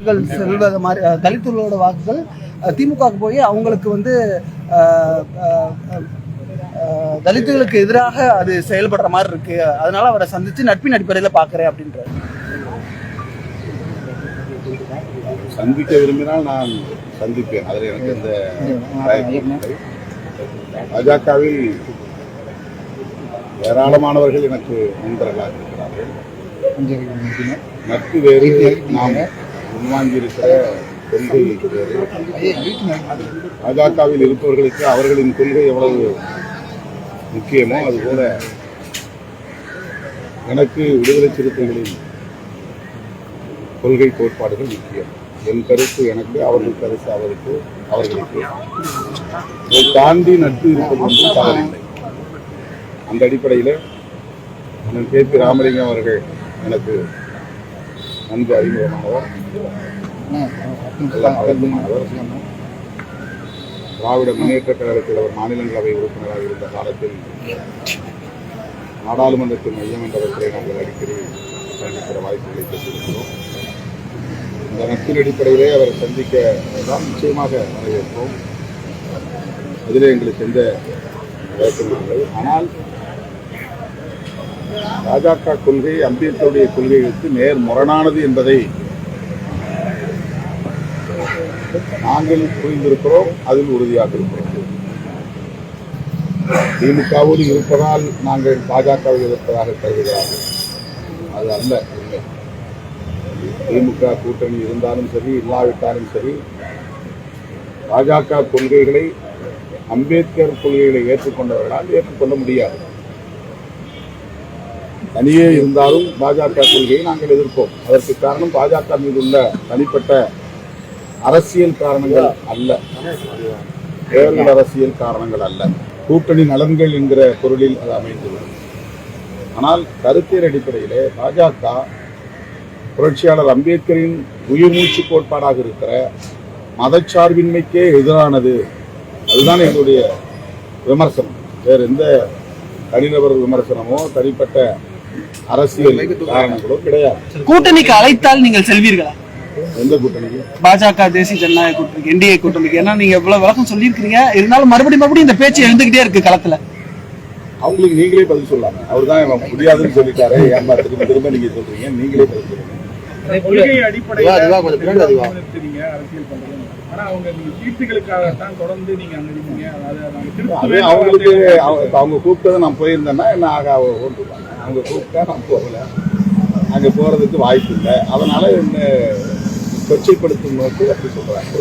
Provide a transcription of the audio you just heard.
செல்வது மாதிரி தலித்துகளோட வாக்குகள் திமுகவுக்கு போய் அவங்களுக்கு வந்து தலித்துகளுக்கு எதிராக அது செயல்படுற மாதிரி இருக்கு. அதனால அவரை சந்திச்சு நட்பின் அடிப்படையில் பார்க்கிறேன் அப்படின்றாரு. சந்திக்க விரும்பினால் நான் சந்திப்பேன். அதில் எனக்கு எந்த பாஜகவில் ஏராளமானவர்கள் எனக்கு நண்பர்களாக இருக்கிறார்கள். நட்பு வேறு, நாம் முன்வாங்கி இருக்கிற கொள்கை வேறு. பாஜகவில் இருப்பவர்களுக்கு அவர்களின் கொள்கை எவ்வளவு முக்கியமோ அதுபோல எனக்கு விடுதலை சிறுத்தைகளின் கொள்கை கோட்பாடுகள் முக்கியம். என் கருத்து எனக்கு, அவர்கள் கருத்து அவருக்கு, அவர்களுக்கு. இதை தாண்டி நட்பு இருப்பது ஒன்றும் தவறில்லை. அந்த அடிப்படையில் கே.பி. ராமலிங்கம் அவர்கள் எனக்கு நன்கு அறிமுகமானவர், திராவிட முன்னேற்ற கழகத்தில் அவர் மாநிலங்களவை உறுப்பினராக இருந்த காலத்தில் நாடாளுமன்றத்தின் மையம் என்ற இடத்திலே நாங்கள் அடிக்கடி சந்திக்கிற வாய்ப்புகளை பெற்றிருக்கிறோம். இந்த நட்பின் அடிப்படையிலே அவரை சந்திக்க தான் நிச்சயமாக வரவேற்போம். அதிலே எங்களுக்கு எந்த விளக்கம் இல்லை. ஆனால் பாஜக கொள்கை அம்பேத்கருடைய கொள்கைகளுக்கு நேர் முரணானது என்பதை நாங்கள் புரிந்திருக்கிறோம், அதில் உறுதியாக இருக்கிறோம். திமுகவோடு இருப்பதால் நாங்கள் பாஜகவை எதிர்ப்பதாக கருதுகிறார்கள். அது அல்ல உண்மை. திமுக கூட்டணி இருந்தாலும் சரி, இல்லாவிட்டாலும் சரி, பாஜக கொள்கைகளை, அம்பேத்கர் கொள்கைகளை ஏற்றுக்கொண்டவர்களால் ஏற்றுக்கொள்ள முடியாது. தனியே இருந்தாலும் பாஜக கொள்கையை நாங்கள் எதிர்ப்போம். அதற்கு காரணம் பாஜக மீது உள்ள தனிப்பட்ட அரசியல் காரணங்கள் அல்ல, தேர்தல் அரசியல் காரணங்கள் அல்ல, கூட்டணி நலன்கள் என்கிற பொருளில் அது அமைந்துள்ளது. ஆனால் கருத்தியல் அடிப்படையிலே பாஜக புரட்சியாளர் அம்பேத்கரின் உயிர் மூச்சு கோட்பாடாக இருக்கிற மதச்சார்பின்மைக்கே எதிரானது. அதுதான் எங்களுடைய விமர்சனம். வேறு எந்த தனிநபர் விமர்சனமோ தனிப்பட்ட அரசியல் காரணங்களோ கிடையாது. கூட்டணிக்கு அழைத்தால் நீங்கள் செல்வீர்களா? எந்த கூட்டணிக்கு? பாஜக, தேசிய ஜனநாயக கூட்டணிக்கு, என்டிஏ கூட்டணிக்கு. ஏன்னா நீங்க இவ்வளவு விளக்கம் சொல்லியிருக்கீங்க, இருந்தாலும் மறுபடியும் இந்த பேச்சு எழுந்துகிட்டே இருக்கு களத்துல. அவங்களுக்கு நீங்களே பதில் சொல்லலாம். அவர் தான் முடியாதுன்னு சொல்லிட்டாரு, ஏமா திரும்ப நீங்க சொல்றீங்க, நீங்களே பதில் சொல்லுங்க. அவங்களுக்கு அவங்க கூப்பிட்டதை நான் போயிருந்தேன்னா என்ன ஆக ஓட்டுவாங்க. அவங்க கூப்பிட்டா நான் போகல, அங்க போறதுக்கு வாய்ப்பு இல்லை. அதனால என்ன கொச்சைப்படுத்தும் நோக்கி அப்படி சொல்றாங்க.